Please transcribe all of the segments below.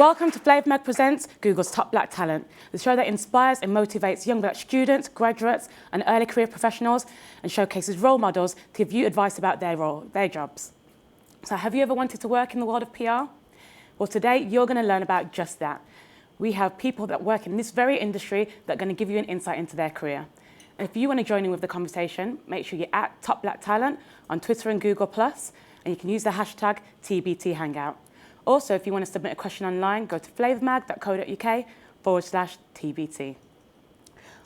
Welcome to Flavourmag Presents Google's Top Black Talent, the show that inspires and motivates young black students, graduates, and early career professionals, and showcases role models to give you advice about their jobs. So have you ever wanted to work in the world of PR? Well, today you're going to learn about just that. We have people that work in this very industry that are going to give you an insight into their career. And if you want to join in with the conversation, make sure you're at Top Black Talent on Twitter and Google+, and you can use the hashtag TBT Hangout. Also, if you want to submit a question online, go to flavourmag.co.uk/TBT.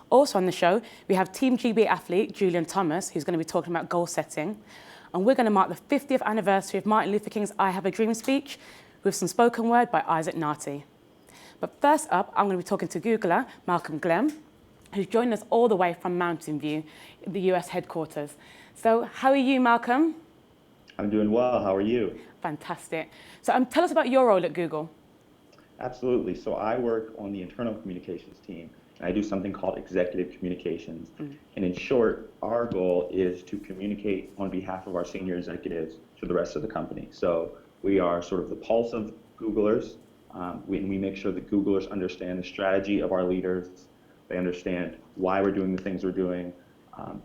Also on the show, we have Team GB athlete Julian Thomas, who's going to be talking about goal setting. And we're going to mark the 50th anniversary of Martin Luther King's I Have a Dream speech with some spoken word by Isaac Nati. But first up, I'm going to be talking to Googler Malcom Glenn, who's joined us all the way from Mountain View, the US headquarters. So how are you, Malcom? I'm doing well. How are you? Fantastic. So tell us about your role at Google. Absolutely. So I work on the internal communications team, and I do something called executive communications. And in short, our goal is to communicate on behalf of our senior executives to the rest of the company. So we are sort of the pulse of Googlers. We make sure that Googlers understand the strategy of our leaders. They understand why we're doing the things we're doing,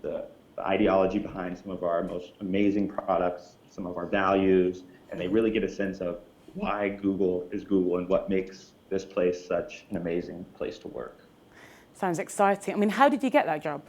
the ideology behind some of our most amazing products, some of our values, and they really get a sense of why Google is Google and what makes this place such an amazing place to work. Sounds exciting. I mean, how did you get that job?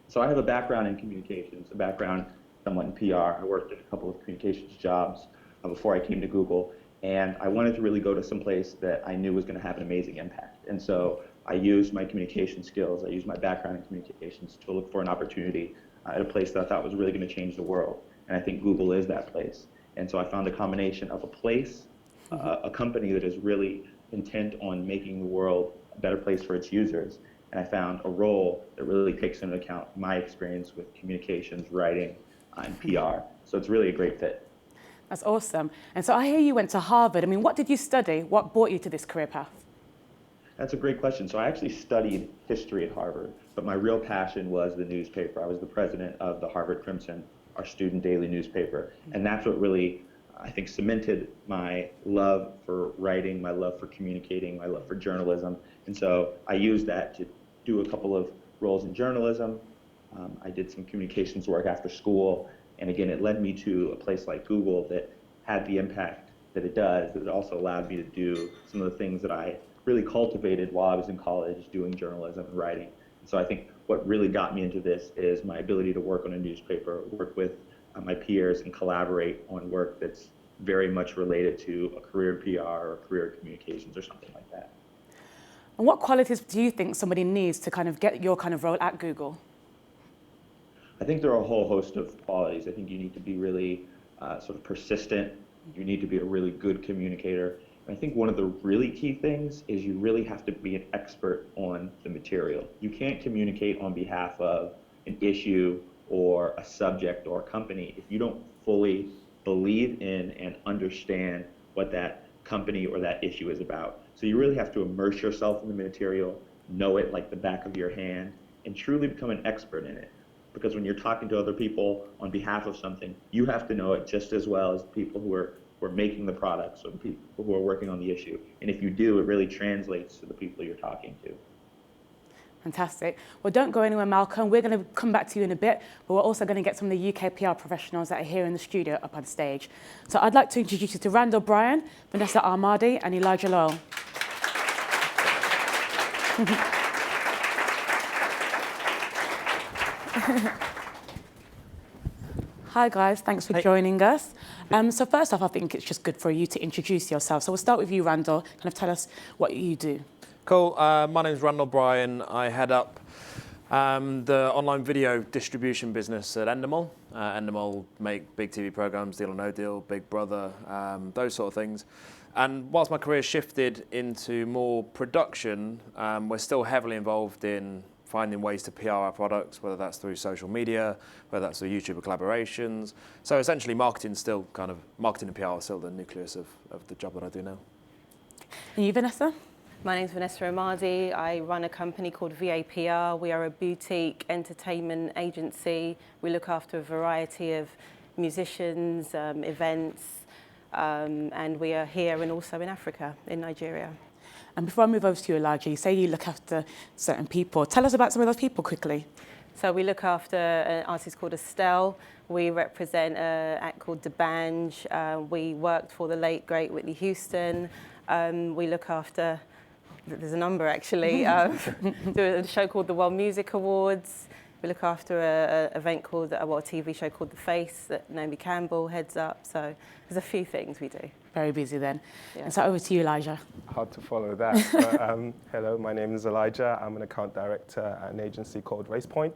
So I have a background in communications, a background somewhat in PR. I worked at a couple of communications jobs before I came to Google, and I wanted to really go to some place that I knew was going to have an amazing impact. And so I used my communication skills, I used my background in communications to look for an opportunity at a place that I thought was really going to change the world. And I think Google is that place. And so I found a combination of a place, a company that is really intent on making the world a better place for its users. And I found a role that really takes into account my experience with communications, writing, and PR. So it's really a great fit. That's awesome. And so I hear you went to Harvard. I mean, what did you study? What brought you to this career path? That's a great question. So I actually studied history at Harvard, but my real passion was the newspaper. I was the president of the Harvard Crimson, our student daily newspaper. And that's what really, I think, cemented my love for writing, my love for communicating, my love for journalism. And so I used that to do a couple of roles in journalism. I did some communications work after school. And again, it led me to a place like Google that had the impact that it does, but it also allowed me to do some of the things that I really cultivated while I was in college doing journalism and writing. And so I think what really got me into this is my ability to work on a newspaper, work with my peers and collaborate on work that's very much related to a career in PR or a career in communications or something like that. And what qualities do you think somebody needs to kind of get your kind of role at Google? I think there are a whole host of qualities. I think you need to be really sort of persistent. You need to be a really good communicator. I think one of the really key things is you really have to be an expert on the material. You can't communicate on behalf of an issue or a subject or a company if you don't fully believe in and understand what that company or that issue is about. So you really have to immerse yourself in the material, know it like the back of your hand, and truly become an expert in it. Because when you're talking to other people on behalf of something, you have to know it just as well as the people who are making the products or the people who are working on the issue. And if you do, it really translates to the people you're talking to. Fantastic. Well, don't go anywhere, Malcolm. We're going to come back to you in a bit, but we're also going to get some of the UK PR professionals that are here in the studio up on stage. So I'd like to introduce you to Randall Bryan, Vanessa Armadi, and Elijah Lowell. Hi guys, thanks for joining us. So first off, I think it's just good for you to introduce yourself. So we'll start with you, Randall. Kind of tell us what you do. Cool. My name's Randall Bryan. I head up the online video distribution business at Endemol. Endemol make big TV programs, Deal or No Deal, Big Brother, those sort of things. And whilst my career shifted into more production, we're still heavily involved in finding ways to PR our products, whether that's through social media, whether that's through YouTube collaborations. So essentially marketing and PR are still the nucleus of the job that I do now. And you, Vanessa? My name's Vanessa Armadi. I run a company called VAPR. We are a boutique entertainment agency. We look after a variety of musicians, events, and we are here and also in Africa, in Nigeria. And before I move over to you, Elijah, you say you look after certain people. Tell us about some of those people quickly. So we look after an artist called Estelle. We represent an act called D'banj. We worked for the late, great Whitney Houston. We look after, there's a number actually, do a show called the World Music Awards. We look after an event called, a TV show called The Face that Naomi Campbell heads up. So there's a few things we do. Very busy then. Yeah. And so over to you, Elijah. Hard to follow that. But, hello, my name is Elijah. I'm an account director at an agency called RacePoint.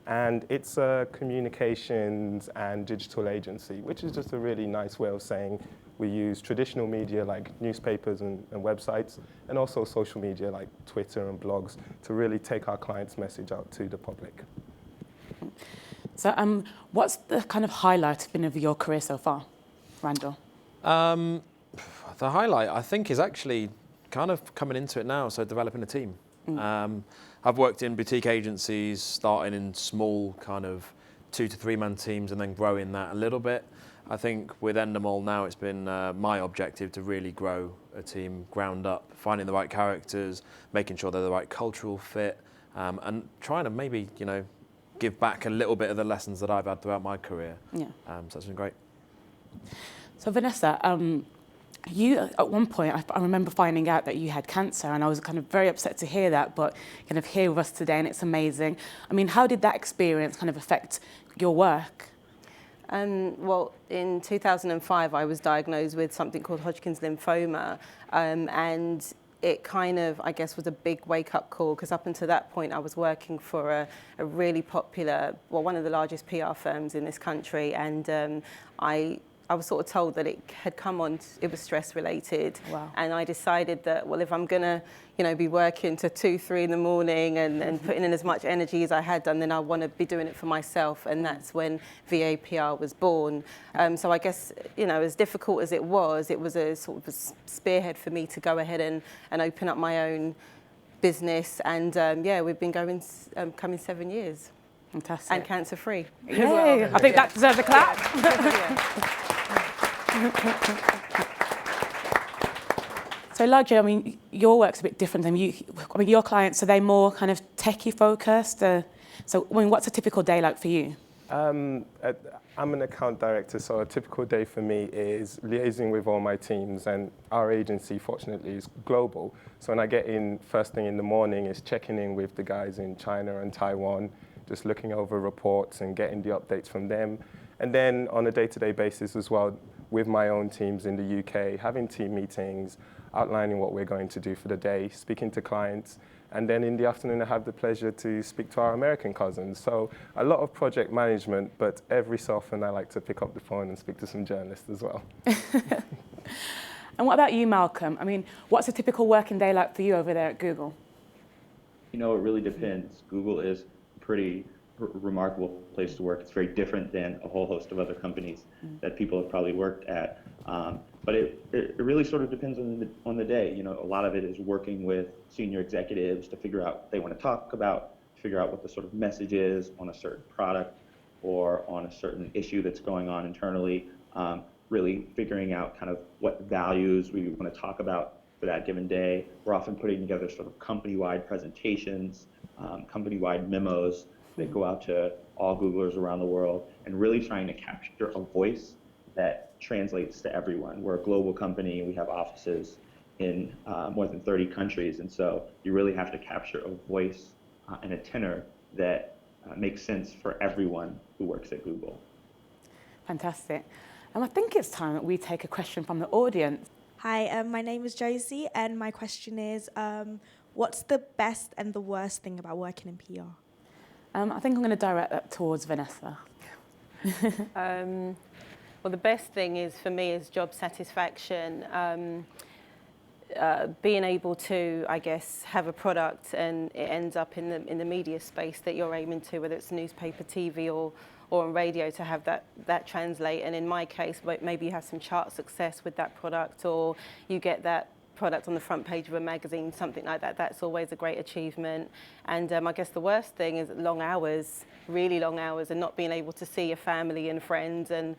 And it's a communications and digital agency, which is just a really nice way of saying we use traditional media like newspapers and websites, and also social media like Twitter and blogs to really take our clients' message out to the public. So what's the kind of highlight been of your career so far, Randall? The highlight, I think, is actually kind of coming into it now, so developing a team. I've worked in boutique agencies, starting in small kind of 2 to 3 man teams and then growing that a little bit. I think with Endemol now it's been my objective to really grow a team ground up, finding the right characters, making sure they're the right cultural fit, and trying to maybe, give back a little bit of the lessons that I've had throughout my career. Yeah. So that's been great. So Vanessa, you, at one point, I remember finding out that you had cancer, and I was kind of very upset to hear that, but kind of here with us today, and it's amazing. I mean, how did that experience kind of affect your work? Well, in 2005, I was diagnosed with something called Hodgkin's lymphoma, and it kind of, I guess, was a big wake-up call, because up until that point, I was working for a really popular, well, one of the largest PR firms in this country, and I was sort of told that it had come on, it was stress related. Wow. And I decided that, well, if I'm gonna, be working to 2, 3 in the morning and putting in as much energy as I had done, then I want to be doing it for myself. And that's when VAPR was born. So I guess, as difficult as it was a sort of a spearhead for me to go ahead and open up my own business. And yeah, we've been coming 7 years. Fantastic. And cancer free. Yay. Well. I think that deserves a clap. So Elijah, I mean, your work's a bit different than you. I mean, your clients, are they more kind of techie focused? So, I mean, what's a typical day like for you? I'm an account director, so a typical day for me is liaising with all my teams, and our agency, fortunately, is global. So when I get in first thing in the morning, is checking in with the guys in China and Taiwan, just looking over reports and getting the updates from them. And then on a day-to-day basis as well, with my own teams in the UK, having team meetings, outlining what we're going to do for the day, speaking to clients, and then in the afternoon I have the pleasure to speak to our American cousins. So a lot of project management, but every so often I like to pick up the phone and speak to some journalists as well. And what about you, Malcolm? I mean, what's a typical working day like for you over there at Google? It really depends. Google is a pretty remarkable place to work. It's very different than a whole host of other companies that people have probably worked at. But it really sort of depends on the day. A lot of it is working with senior executives to figure out what they want to talk about, figure out what the sort of message is on a certain product or on a certain issue that's going on internally, really figuring out kind of what values we want to talk about for that given day. We're often putting together sort of company-wide presentations, company-wide memos that go out to all Googlers around the world, and really trying to capture a voice that translates to everyone. We're a global company. We have offices in more than 30 countries, and so you really have to capture a voice and a tenor that makes sense for everyone who works at Google. Fantastic. And I think it's time that we take a question from the audience. Hi, my name is Josie, and my question is, what's the best and the worst thing about working in PR? I think I'm going to direct that towards Vanessa. Well, the best thing is, for me, is job satisfaction. Being able to, I guess, have a product and it ends up in the media space that you're aiming to, whether it's newspaper, TV, or on radio, to have that translate. And in my case, maybe you have some chart success with that product, or you get that product on the front page of a magazine, something like that. That's always a great achievement. And I guess the worst thing is long hours, really long hours, and not being able to see your family and friends. And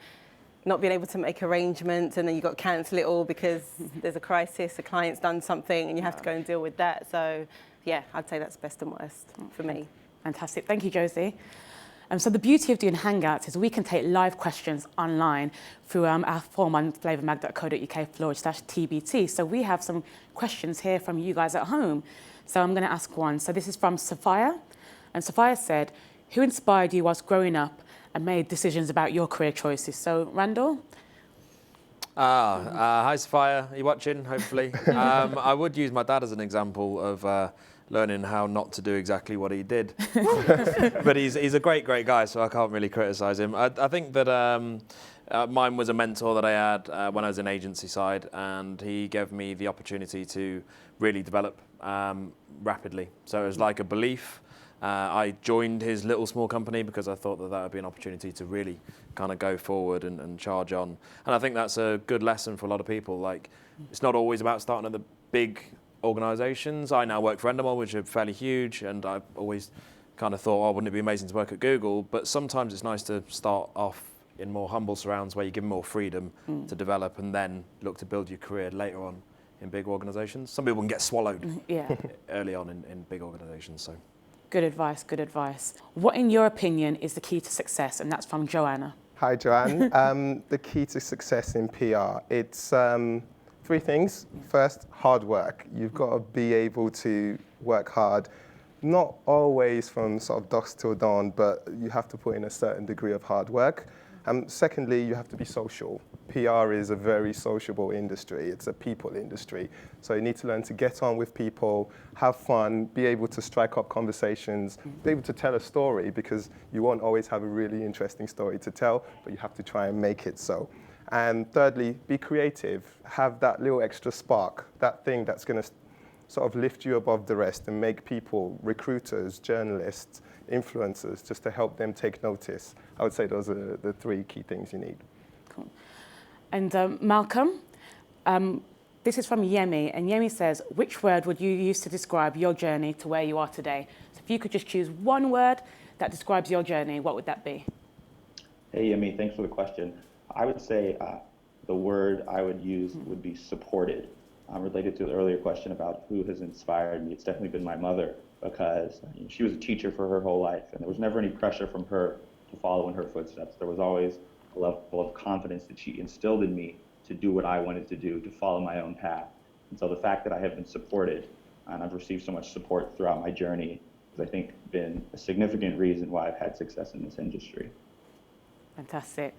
not being able to make arrangements, and then you've got to cancel it all because there's a crisis, a client's done something, and you have to go and deal with that. So, yeah, I'd say that's best and worst for me. Fantastic. Thank you, Josie. So the beauty of doing Hangouts is we can take live questions online through our form on flavourmag.co.uk/TBT. So we have some questions here from you guys at home. So I'm going to ask one. So this is from Sophia. And Sophia said, who inspired you whilst growing up and made decisions about your career choices? So, Randall? Hi, Sophia. Are you watching, hopefully? I would use my dad as an example of learning how not to do exactly what he did. But he's a great guy, so I can't really criticise him. I think that mine was a mentor that I had when I was in agency side, and he gave me the opportunity to really develop rapidly. So it was like a belief. I joined his little small company because I thought that would be an opportunity to really kind of go forward and charge on. And I think that's a good lesson for a lot of people. Like, it's not always about starting at the big organisations. I now work for Endemol, which are fairly huge, and I've always kind of thought, oh, wouldn't it be amazing to work at Google? But sometimes it's nice to start off in more humble surrounds where you give more freedom to develop and then look to build your career later on in big organisations. Some people can get swallowed early on in big organisations. So. Good advice, good advice. What, in your opinion, is the key to success? And that's from Joanna. Hi, Joanne. The key to success in PR, it's three things. First, hard work. You've got to be able to work hard, not always from sort of dusk till dawn, but you have to put in a certain degree of hard work. Secondly, you have to be social. PR is a very sociable industry. It's a people industry. So you need to learn to get on with people, have fun, be able to strike up conversations, be able to tell a story, because you won't always have a really interesting story to tell, but you have to try and make it so. And thirdly, be creative. Have that little extra spark, that thing that's going to sort of lift you above the rest and make people, recruiters, journalists, influencers, just to help them take notice. I would say those are the three key things you need. Cool. And Malcolm, this is from Yemi, and Yemi says, which word would you use to describe your journey to where you are today? So if you could just choose one word that describes your journey, what would that be? Hey, Yemi, thanks for the question. I would say the word I would use would be supported. Related to the earlier question about who has inspired me, it's definitely been my mother, because she was a teacher for her whole life, and there was never any pressure from her to follow in her footsteps. There was always a level of confidence that she instilled in me to do what I wanted to do, to follow my own path. And so the fact that I have been supported, and I've received so much support throughout my journey, has, I think, been a significant reason why I've had success in this industry. Fantastic.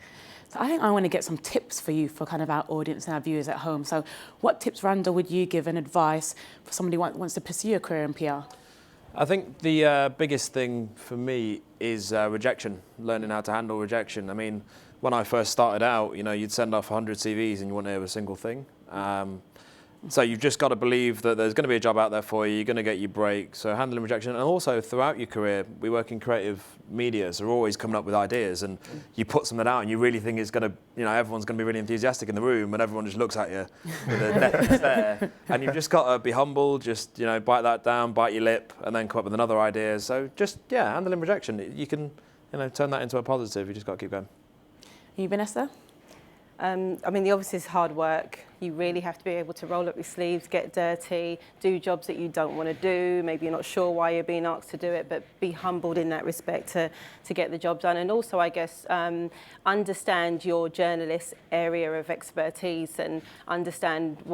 So I think I want to get some tips for you for kind of our audience and our viewers at home. So what tips, Randall, would you give and advice for somebody who wants to pursue a career in PR? I think the biggest thing for me is rejection, learning how to handle rejection. I mean, when I first started out, you'd send off 100 CVs and you wouldn't hear a single thing. So you've just got to believe that there's going to be a job out there for you, you're going to get your break. So handling rejection, and also throughout your career, we work in creative media, so we're always coming up with ideas, and you put something out and you really think it's going to, everyone's going to be really enthusiastic in the room, and everyone just looks at you with a death stare. And you've just got to be humble, just, bite that down, bite your lip, and then come up with another idea. So just, handling rejection. You can, turn that into a positive. You just got to keep going. You, Vanessa? I mean, the obvious is hard work. You really have to be able to roll up your sleeves, get dirty, do jobs that you don't want to do. Maybe you're not sure why you're being asked to do it, but be humbled in that respect to get the job done. And also, I guess, understand your journalist's area of expertise and understand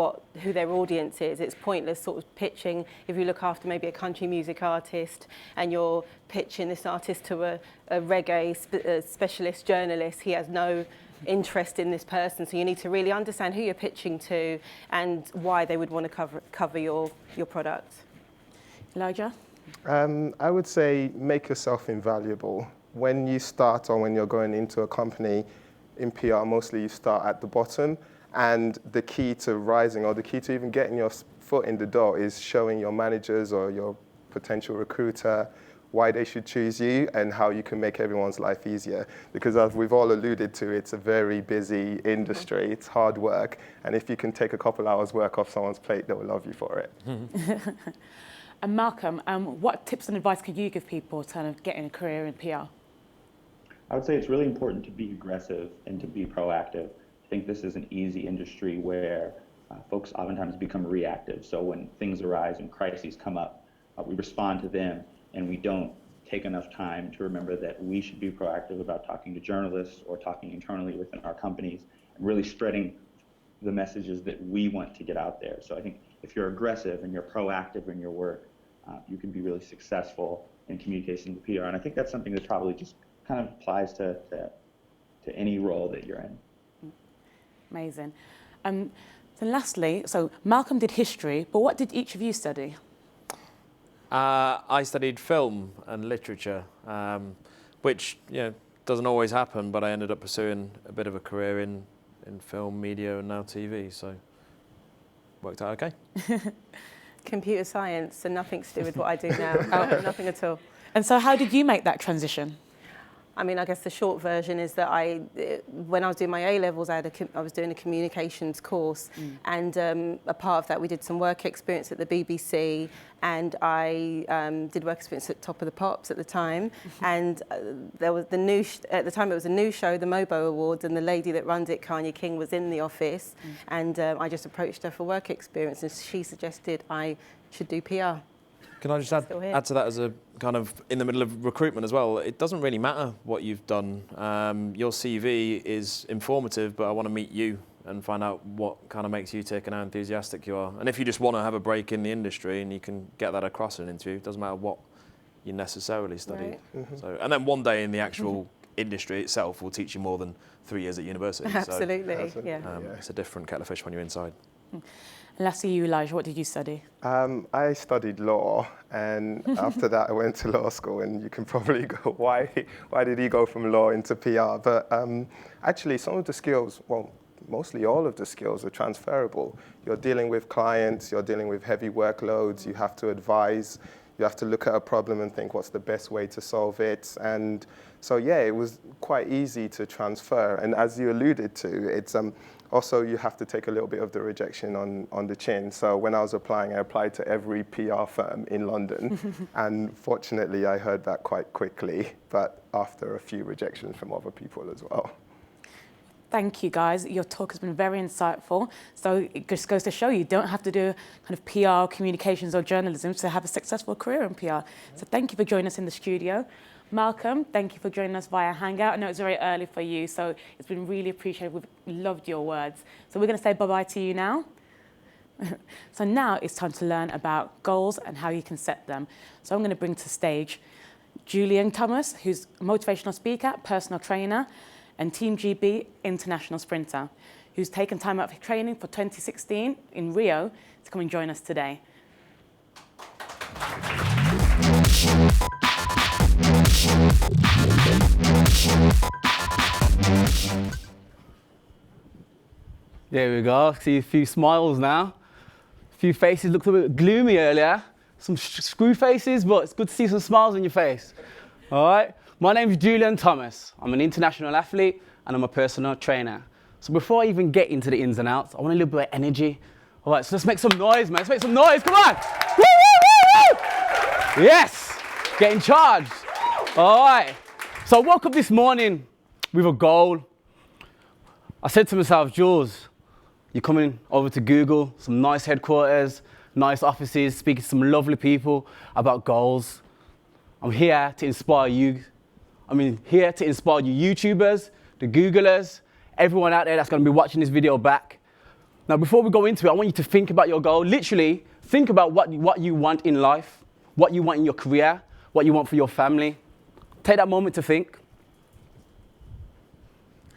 who their audience is. It's pointless sort of pitching. If you look after maybe a country music artist and you're pitching this artist to a reggae specialist journalist, he has no interest in this person, so you need to really understand who you're pitching to and why they would want to cover your product. Elijah? I would say make yourself invaluable. When you start or when you're going into a company in PR, mostly you start at the bottom, and the key to rising, or the key to even getting your foot in the door, is showing your managers or your potential recruiter why they should choose you and how you can make everyone's life easier. Because as we've all alluded to, it's a very busy industry, it's hard work, and if you can take a couple hours work off someone's plate, they'll love you for it. And Malcolm, what tips and advice could you give people to kind of get in a career in PR? I would say it's really important to be aggressive and to be proactive. I think this is an easy industry where folks oftentimes become reactive. So when things arise and crises come up, we respond to them, and we don't take enough time to remember that we should be proactive about talking to journalists or talking internally within our companies and really spreading the messages that we want to get out there. So I think if you're aggressive and you're proactive in your work, you can be really successful in communication with PR. And I think that's something that probably just kind of applies to any role that you're in. Amazing. So lastly, so Malcolm did history, but what did each of you study? I studied film and literature, which doesn't always happen, but I ended up pursuing a bit of a career in film, media, and now TV, so worked out okay. Computer science, so nothing to do with what I do now. Nothing at all. And so how did you make that transition? I mean, I guess the short version is that when I was doing my A-levels, I was doing a communications course, and a part of that we did some work experience at the BBC, and I did work experience at Top of the Pops at the time, and there was at the time it was a new show, the Mobo Awards, and the lady that runs it, Kanye King, was in the office, and I just approached her for work experience, and she suggested I should do PR. Can I just add to that as a kind of in the middle of recruitment as well? It doesn't really matter what you've done. Your CV is informative, but I want to meet you and find out what kind of makes you tick and how enthusiastic you are. And if you just want to have a break in the industry and you can get that across in an interview, it doesn't matter what you necessarily studied. Right. So, and then one day in the actual industry itself will teach you more than 3 years at university. Absolutely, so, yeah. It's a different kettle of fish when you're inside. And lastly, you, Elijah, what did you study? I studied law, and after that I went to law school, and you can probably go, why did he go from law into PR? But actually some of the skills, well, mostly all of the skills are transferable. You're dealing with clients, you're dealing with heavy workloads, you have to advise, you have to look at a problem and think what's the best way to solve it. And so, yeah, it was quite easy to transfer. And as you alluded to, it's also, you have to take a little bit of the rejection on the chin. So when I was applying, I applied to every PR firm in London. And fortunately, I heard that quite quickly, but after a few rejections from other people as well. Thank you, guys. Your talk has been very insightful. So it just goes to show you don't have to do kind of PR, communications, or journalism to have a successful career in PR. So thank you for joining us in the studio. Malcolm, thank you for joining us via Hangout. I know it's very early for you, so it's been really appreciated. We've loved your words. So we're going to say bye-bye to you now. So now it's time to learn about goals and how you can set them. So I'm going to bring to the stage Julian Thomas, who's a motivational speaker, personal trainer, and Team GB international sprinter, who's taken time out of training for 2016 in Rio to come and join us today. There we go. See a few smiles now. A few faces looked a bit gloomy earlier. Some screw faces, but it's good to see some smiles on your face. All right. My name is Julian Thomas. I'm an international athlete and I'm a personal trainer. So before I even get into the ins and outs, I want a little bit of energy. All right, so let's make some noise, man. Let's make some noise. Come on. Woo, woo, woo, woo. Yes. Getting charged. All right. So I woke up this morning with a goal. I said to myself, Jules, you're coming over to Google, some nice headquarters, nice offices, speaking to some lovely people about goals. I'm here to inspire you. Here to inspire you YouTubers, the Googlers, everyone out there that's going to be watching this video back. Now, before we go into it, I want you to think about your goal. Literally, think about what you want in life, what you want in your career, what you want for your family. Take that moment to think.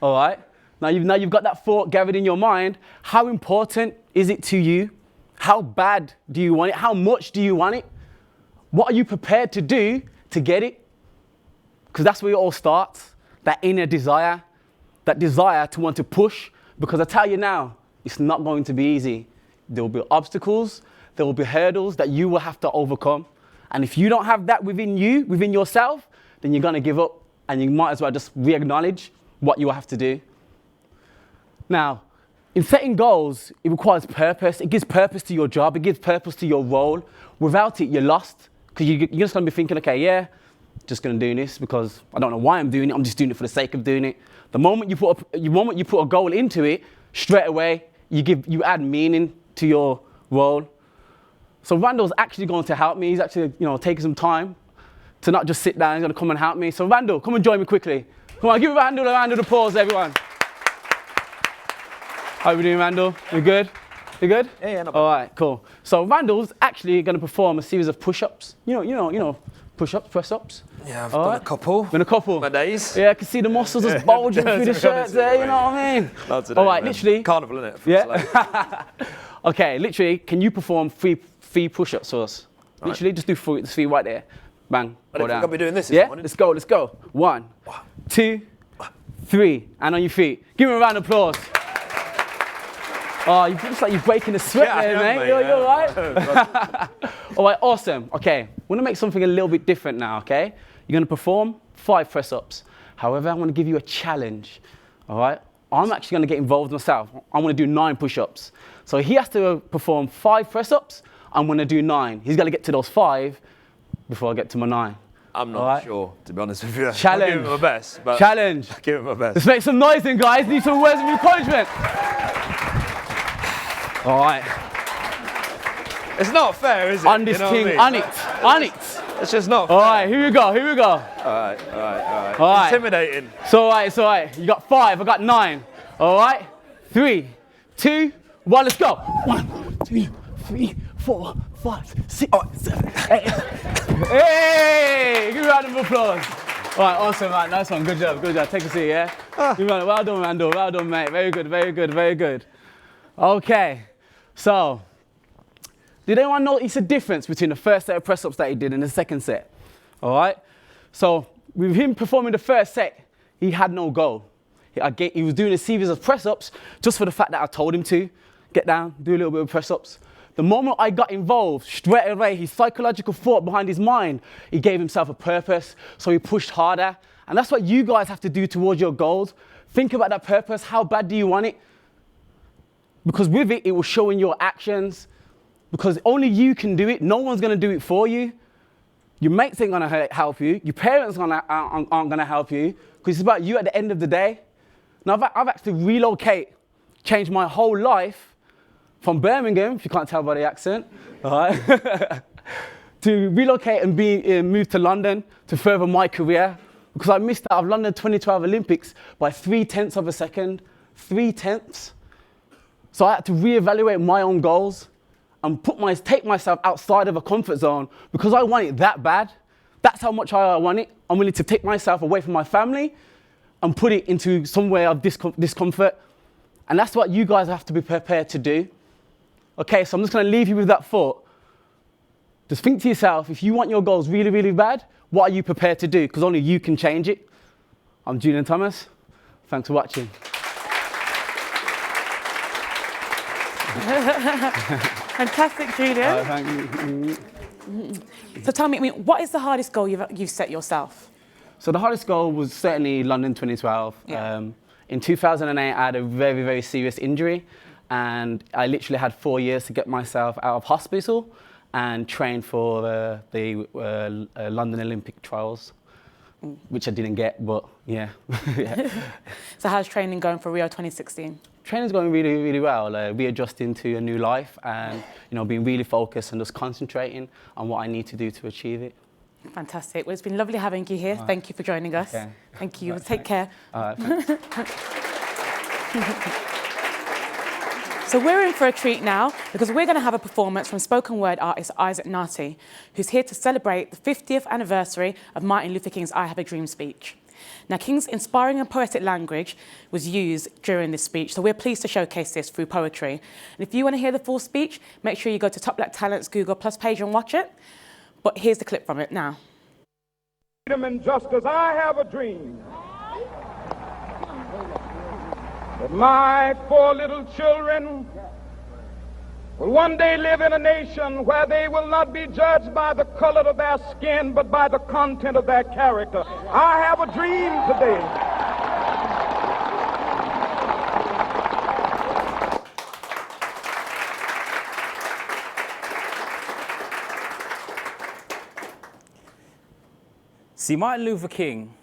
All right? Now you've got that thought gathered in your mind. How important is it to you? How bad do you want it? How much do you want it? What are you prepared to do to get it? Because that's where it all starts, that inner desire, that desire to want to push. Because I tell you now, it's not going to be easy. There will be obstacles, there will be hurdles that you will have to overcome. And if you don't have that within you, within yourself, then you're going to give up and you might as well just re-acknowledge what you have to do. Now, in setting goals, it requires purpose. It gives purpose to your job. It gives purpose to your role. Without it, you're lost because you're just going to be thinking, okay, yeah, just going to do this because I don't know why I'm doing it. I'm just doing it for the sake of doing it. The moment you put a goal into it, straight away you add meaning to your role. So Randall's actually going to help me. He's actually taking some time to not just sit down. He's going to come and help me. So Randall, come and join me quickly. Come on, give Randall a round of applause, everyone. How are we doing, Randall? We good? You good? Yeah, not bad. All right, cool. So Randall's actually going to perform a series of push-ups. You know, push-ups, press-ups. Yeah, I've done a couple. Been a couple. My days. Yeah, I can see the muscles just bulging through the shirts there, you know what I mean? Not today, All right, man. literally. Carnival, innit? Yeah. Okay, literally, can you perform three push-ups for us? Right. Literally, just do three right there. Bang, I go don't down. think I'll be doing this Yeah, morning. let's go. 1, 2, 3, and on your feet. Give me a round of applause. Oh, you looks like you're breaking the sweat there, mate. You're all right? All right, awesome. Okay, we're gonna make something a little bit different now, okay? You're gonna perform 5 press-ups. However, I wanna give you a challenge, all right? I'm actually gonna get involved myself. I'm gonna do 9 push-ups. So he has to perform 5 press-ups. I'm gonna do 9. He's gonna get to those 5 before I get to my 9. I'm not sure, to be honest with you. Challenge. I'll give it my best. But Challenge. I'll give it my best. Let's make some noise then, guys. Need some words of encouragement. All right. It's not fair, is it? On this thing, on it. It's just not fair. All right, here we go. All right. All right. Intimidating. It's all right. You got 5, I got 9. All right. 3, 2, 1, let's go. 1, 2, 3, 4, 5, 6, 7, 8. Hey! Give me a round of applause. All right, awesome, man. Nice one. Good job. Take a seat, yeah? Well done, Randall. Well done, mate. Very good. Okay. So, did anyone notice a difference between the first set of press-ups that he did and the second set? All right? So, with him performing the first set, he had no goal. He was doing a series of press-ups just for the fact that I told him to. Get down, do a little bit of press-ups. The moment I got involved, straight away, his psychological thought behind his mind, he gave himself a purpose, so he pushed harder. And that's what you guys have to do towards your goals. Think about that purpose. How bad do you want it? Because with it, it will show in your actions. Because only you can do it. No one's going to do it for you. Your mates ain't going to help you. Your parents aren't going to help you. Because it's about you at the end of the day. Now, I've actually changed my whole life from Birmingham, if you can't tell by the accent, all right, to relocate and move to London to further my career. Because I missed out of London 2012 Olympics by 0.3 of a second. 0.3. So I had to reevaluate my own goals and take myself outside of a comfort zone because I want it that bad. That's how much I want it. I'm willing to take myself away from my family and put it into somewhere of discomfort. And that's what you guys have to be prepared to do. Okay, so I'm just going to leave you with that thought. Just think to yourself, if you want your goals really, really bad, what are you prepared to do? Because only you can change it. I'm Julian Thomas. Thanks for watching. Fantastic, Julian. Thank you. So tell me, what is the hardest goal you've set yourself? So the hardest goal was certainly London 2012. Yeah. In 2008, I had a very, very serious injury, and I literally had 4 years to get myself out of hospital and train for the London Olympic trials, which I didn't get, but yeah. Yeah. So how's training going for Rio 2016? Training's going really, really well. Readjusting to a new life and being really focused and just concentrating on what I need to do to achieve it. Fantastic. Well, it's been lovely having you here. Thank you for joining us. Okay. Thank you. Take care. So we're in for a treat now because we're going to have a performance from spoken word artist Isaac Nati, who's here to celebrate the 50th anniversary of Martin Luther King's I Have a Dream speech. Now, King's inspiring and poetic language was used during this speech, so we're pleased to showcase this through poetry. And if you want to hear the full speech, make sure you go to Top Black Talent's Google Plus page and watch it. But here's the clip from it now. Freedom and justice, I have a dream that my 4 little children will one day live in a nation where they will not be judged by the color of their skin, but by the content of their character. I have a dream today. See, Martin Luther King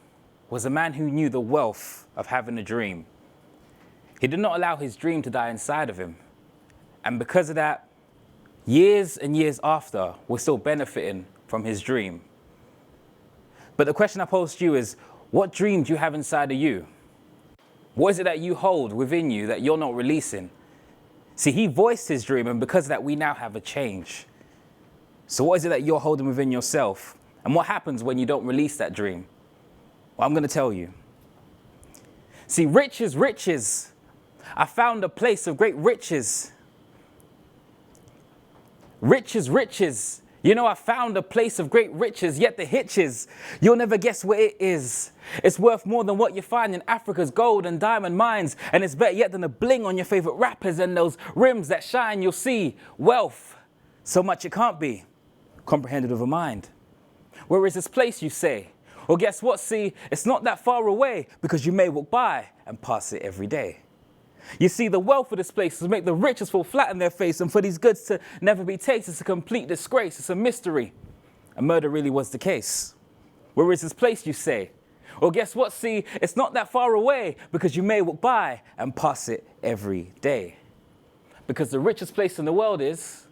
was a man who knew the wealth of having a dream. He did not allow his dream to die inside of him. And because of that, years and years after, we're still benefiting from his dream. But the question I pose to you is, what dream do you have inside of you? What is it that you hold within you that you're not releasing? See, he voiced his dream, and because of that, we now have a change. So what is it that you're holding within yourself? And what happens when you don't release that dream? Well, I'm going to tell you. See, riches, riches. I found a place of great riches. Riches, riches. You know, I found a place of great riches, yet the hitch is, you'll never guess what it is. It's worth more than what you find in Africa's gold and diamond mines, and it's better yet than the bling on your favorite rappers and those rims that shine. You'll see wealth, so much it can't be comprehended with a mind. Where is this place, you say? Well, guess what? See, it's not that far away, because you may walk by and pass it every day. You see, the wealth of this place is to make the riches fall flat in their face, and for these goods to never be tasted, it's a complete disgrace. It's a mystery. And murder really was the case. Where is this place, you say? Well, guess what? See, it's not that far away, because you may walk by and pass it every day. Because the richest place in the world is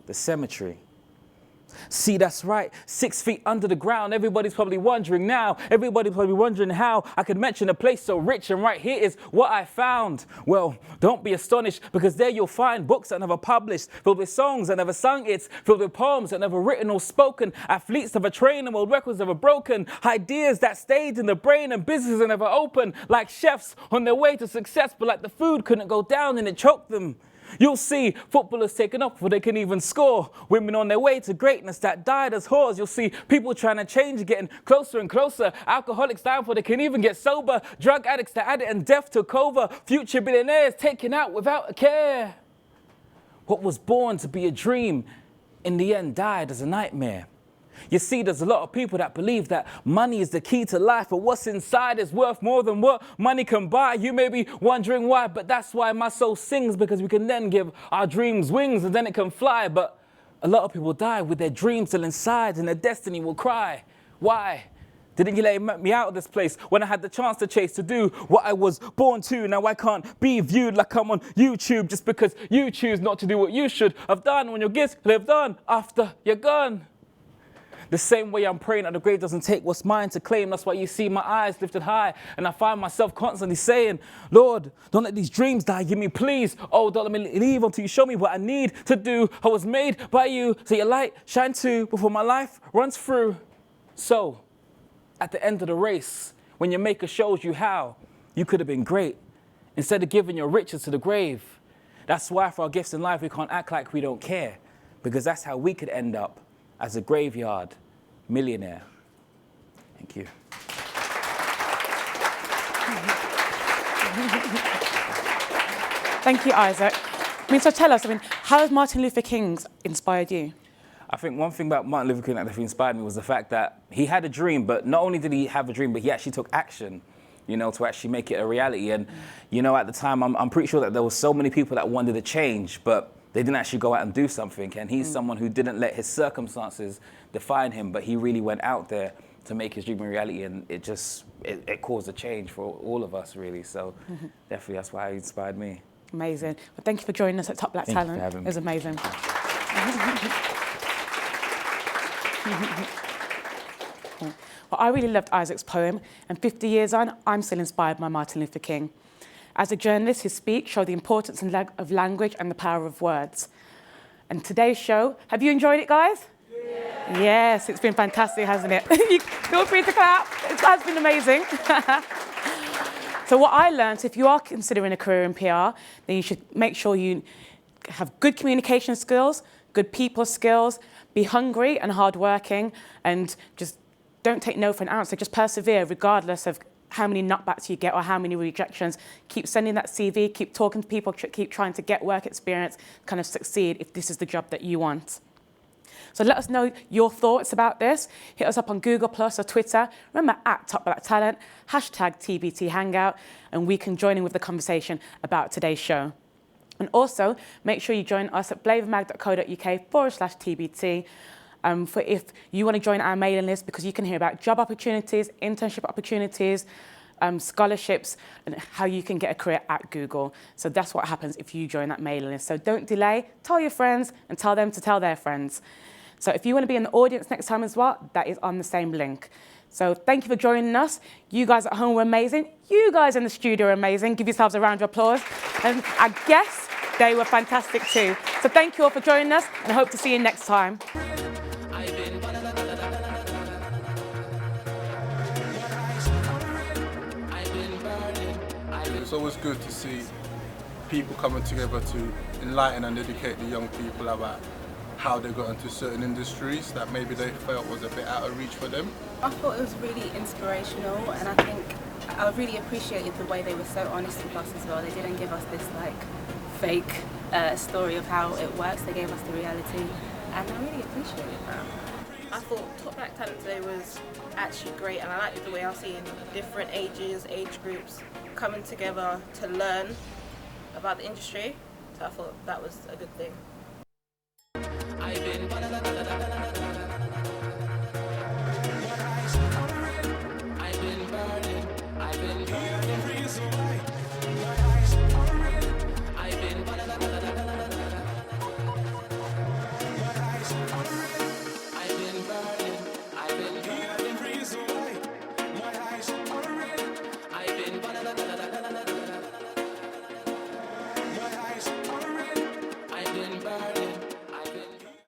the cemetery. See, that's right, 6 feet under the ground. Everybody's probably wondering now. Everybody's probably wondering how I could mention a place so rich, and right here is what I found. Well, don't be astonished, because there you'll find books that never published, filled with songs that never sung, it's filled with poems that never written or spoken, athletes that never trained and world records never broken, ideas that stayed in the brain and businesses that never opened, like chefs on their way to success, but like the food couldn't go down and it choked them. You'll see footballers taken up before they can even score. Women on their way to greatness that died as whores. You'll see people trying to change, getting closer and closer. Alcoholics dying before they can even get sober. Drug addicts that had it and death took over. Future billionaires taken out without a care. What was born to be a dream, in the end died as a nightmare. You see, there's a lot of people that believe that money is the key to life, but what's inside is worth more than what money can buy. You may be wondering why, but that's why my soul sings, because we can then give our dreams wings and then it can fly. But a lot of people die with their dreams still inside, and their destiny will cry. Why? Didn't you let me out of this place when I had the chance to chase, to do what I was born to? Now I can't be viewed like I'm on YouTube just because you choose not to do what you should have done when your gifts lived on after you're gone. The same way I'm praying that the grave doesn't take what's mine to claim. That's why you see my eyes lifted high, and I find myself constantly saying, Lord, don't let these dreams die. Give me please. Oh, don't let me leave until you show me what I need to do. I was made by you, so your light shine too before my life runs through. So, at the end of the race, when your maker shows you how you could have been great, instead of giving your riches to the grave, that's why for our gifts in life we can't act like we don't care, because that's how we could end up as a graveyard millionaire. Thank you. Thank you, Isaac. So tell us, how has Martin Luther King inspired you? I think one thing about Martin Luther King that definitely inspired me was the fact that he had a dream, but not only did he have a dream, but he actually took action, to actually make it a reality. And, at the time, I'm pretty sure that there were so many people that wanted to change, but they didn't actually go out and do something. And he's someone who didn't let his circumstances define him, but he really went out there to make his dream a reality, and it caused a change for all of us, really. So definitely that's why he inspired me. Amazing. Well, thank you for joining us at Top Black Talent. Thank you for having me. It was amazing. Well, I really loved Isaac's poem, and 50 years on, I'm still inspired by Martin Luther King. As a journalist, his speech showed the importance of language and the power of words. And today's show, have you enjoyed it, guys? Yeah. Yes, it's been fantastic, hasn't it? Feel free to clap. It has been amazing. So what I learned, if you are considering a career in PR, then you should make sure you have good communication skills, good people skills, be hungry and hardworking, and just don't take no for an answer. Just persevere regardless of how many knockbacks you get or how many rejections. Keep sending that CV, keep talking to people, keep trying to get work experience, kind of succeed if this is the job that you want. So let us know your thoughts about this. Hit us up on Google Plus or Twitter. Remember, @TopBlackTalent, #TBT Hangout, and we can join in with the conversation about today's show. And also, make sure you join us at flavourmag.co.uk/TBT. for if you want to join our mailing list, because you can hear about job opportunities, internship opportunities, scholarships, and how you can get a career at Google. So that's what happens if you join that mailing list. So don't delay, tell your friends and tell them to tell their friends. So if you want to be in the audience next time as well, that is on the same link. So thank you for joining us. You guys at home were amazing. You guys in the studio are amazing. Give yourselves a round of applause. And our guests, they were fantastic too. So thank you all for joining us, and I hope to see you next time. It's always good to see people coming together to enlighten and educate the young people about how they got into certain industries that maybe they felt was a bit out of reach for them. I thought it was really inspirational, and I think I really appreciated the way they were so honest with us as well. They didn't give us this like fake story of how it works. They gave us the reality, and I really appreciated that. I thought Top Black Talent Today was actually great, and I liked the way I was seeing different ages, age groups coming together to learn about the industry. So I thought that was a good thing.